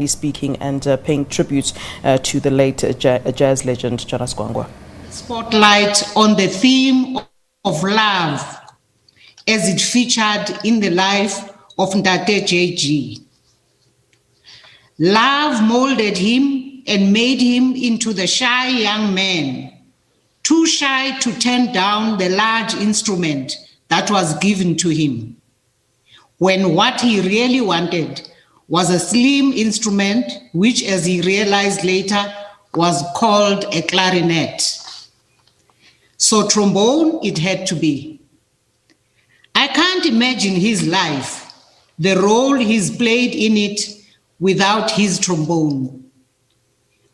speaking and paying tribute to the late jazz legend Jonas Gwangwa. Spotlight on the theme of love as it featured in the life of Ntate JG. Love molded him and made him into the shy young man, too shy to turn down the large instrument that was given to him, when what he really wanted was a slim instrument, which, as he realized later, was called a clarinet. So trombone it had to be. I can't imagine his life, the role he's played in it, without his trombone.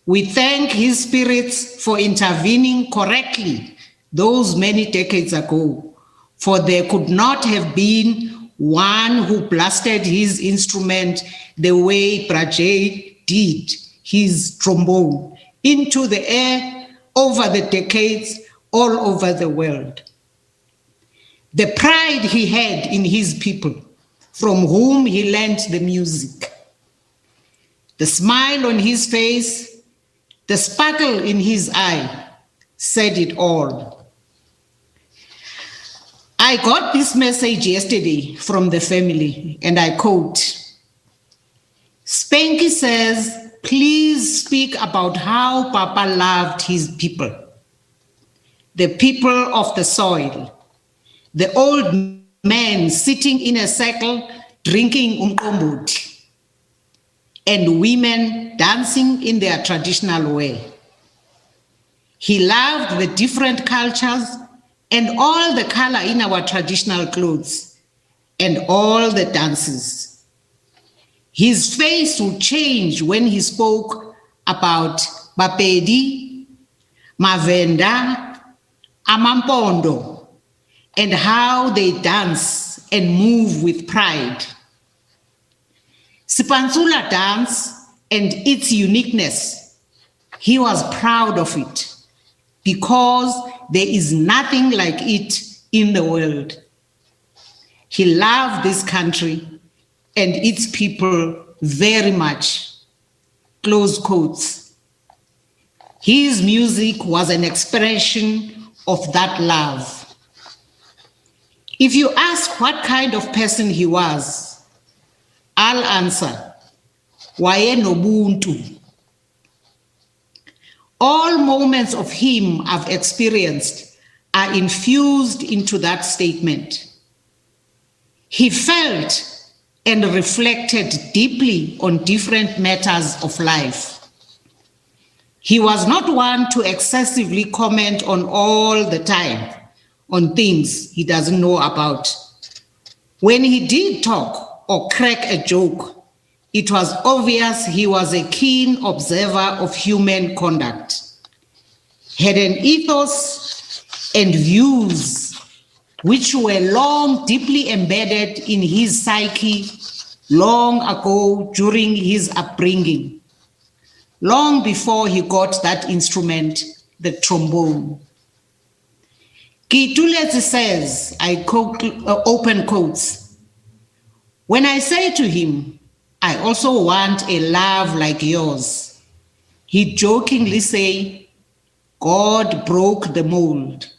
We thank his spirits for intervening correctly those many decades ago, for there could not have been one who blasted his instrument the way Brajay did his trombone into the air over the decades all over the world. The pride he had in his people, from whom he learned the music, the smile on his face, the sparkle in his eye, said it all. I got this message yesterday from the family, and I quote, Spanky says, please speak about how Papa loved his people, the people of the soil, the old men sitting in a circle drinking umqombothi, and women dancing in their traditional way. He loved the different cultures and all the color in our traditional clothes and all the dances. His face would change when he spoke about Bapedi, Mavenda, Amampondo, and how they dance and move with pride. Sipansula dance and its uniqueness, he was proud of it because there is nothing like it in the world. He loved this country and its people very much. Close quotes. His music was an expression of that love. If you ask what kind of person he was, I'll answer, Waye nobuntu. All moments of him I've experienced are infused into that statement. He felt and reflected deeply on different matters of life. He was not one to excessively comment on all the time on things he doesn't know about. When he did talk or crack a joke, it was obvious he was a keen observer of human conduct, had an ethos and views which were long deeply embedded in his psyche long ago during his upbringing, long before he got that instrument, the trombone. Kitulezi says, I quote, open quotes, when I say to him, I also want a love like yours, he jokingly say, God broke the mold.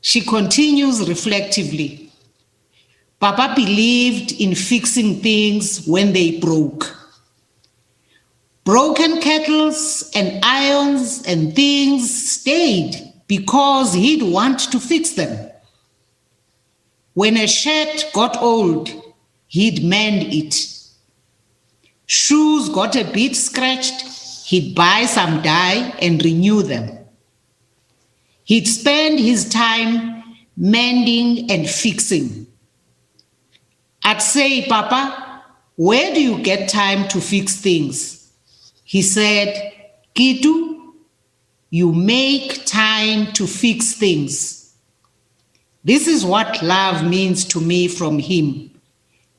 She continues reflectively, Papa believed in fixing things when they broke. Broken kettles and irons and things stayed because he'd want to fix them. When a shirt got old, he'd mend it. Shoes got a bit scratched, he'd buy some dye and renew them. He'd spend his time mending and fixing. I'd say, Papa, where do you get time to fix things? He said, Kitu, you make time to fix things. This is what love means to me from him.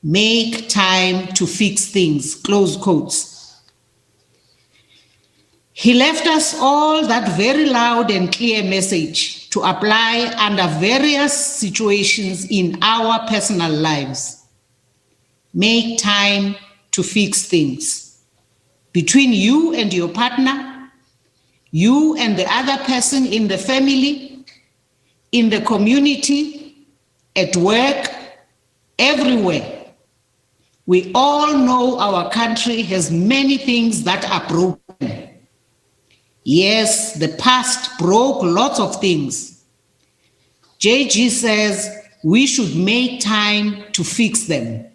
Make time to fix things, close quotes. He left us all that very loud and clear message to apply under various situations in our personal lives. Make time to fix things. Between you and your partner, you and the other person in the family, in the community, at work, everywhere. We all know our country has many things that are broken. Yes, the past broke lots of things. JG says we should make time to fix them.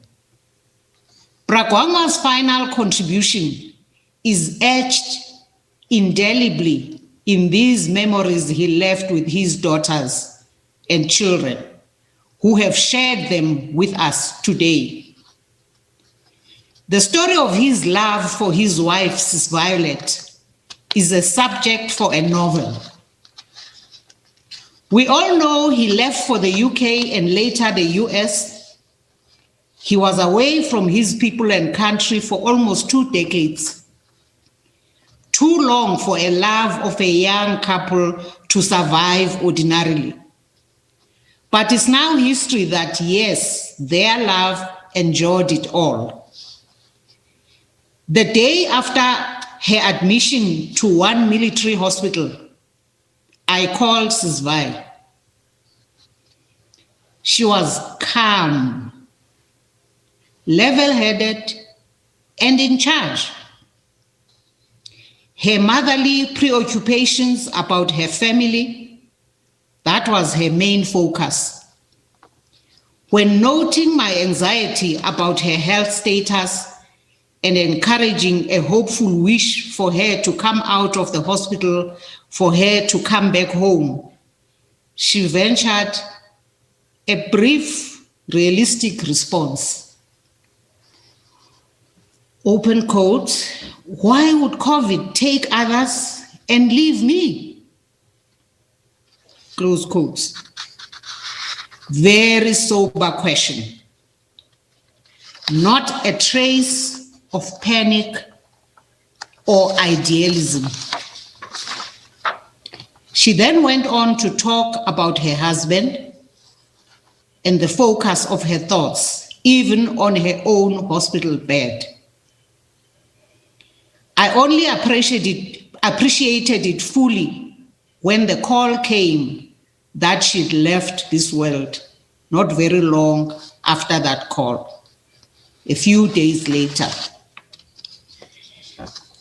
Gwangwa's final contribution is etched indelibly in these memories he left with his daughters and children, who have shared them with us today. The story of his love for his wife, Sis Violet, is a subject for a novel. We all know he left for the UK and later the US. He was away from his people and country for almost 2 decades. Too long for a love of a young couple to survive ordinarily. But it's now history that, yes, their love endured it all. The day after her admission to one military hospital, I called Sis Vi. She was calm, level-headed, and in charge. Her motherly preoccupations about her family, that was her main focus. When noting my anxiety about her health status and encouraging a hopeful wish for her to come out of the hospital, for her to come back home, she ventured a brief, realistic response. Open quote, why would COVID take others and leave me? Close quotes. Very sober question. Not a trace of panic or idealism. She then went on to talk about her husband and the focus of her thoughts, even on her own hospital bed. I only appreciated it fully when the call came that she'd left this world, not very long after that call, a few days later.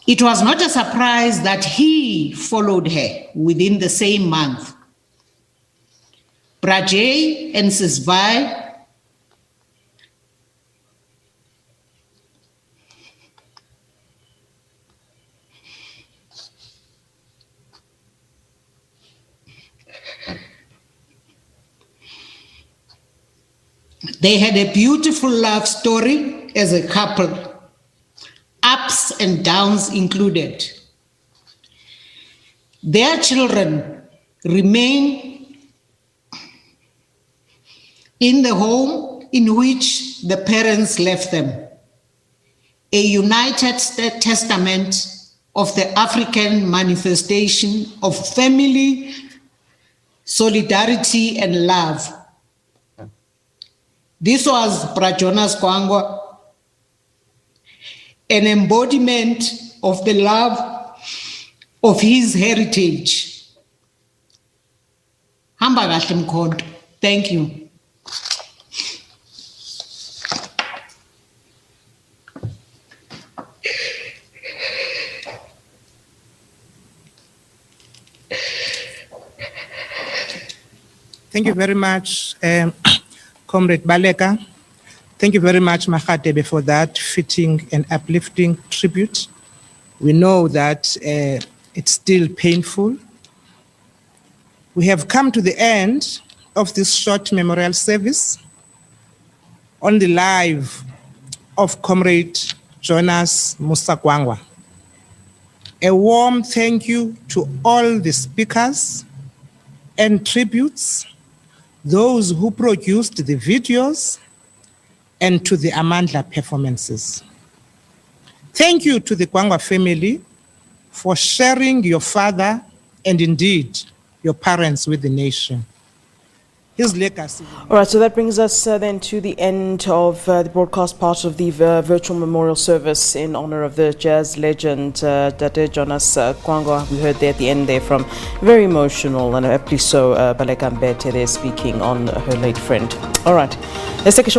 It was not a surprise that he followed her within the same month. Brajay and Sis Vi they had a beautiful love story as a couple, ups and downs included. Their children remain in the home in which the parents left them, a united testament of the African manifestation of family, solidarity, and love. This was Ntate Jonas Gwangwa, an embodiment of the love of his heritage. Hamba kahle Mkhonto. Thank you. Thank you very much, Comrade Baleka. Thank you very much, Makhatebe, for that fitting and uplifting tribute. We know that it's still painful. We have come to the end of this short memorial service on the life of Comrade Jonas Gwangwa. A warm thank you to all the speakers and tributes, those who produced the videos, and to the Amandla performances. Thank you to the Gwangwa family for sharing your father and indeed your parents with the nation. his legacy. All right, so that brings us then to the end of the broadcast part of the virtual memorial service in honor of the jazz legend Ntate Jonas Gwangwa. We heard there at the end there from very emotional and aptly so Baleka Mbete there speaking on her late friend. All right, let's take a short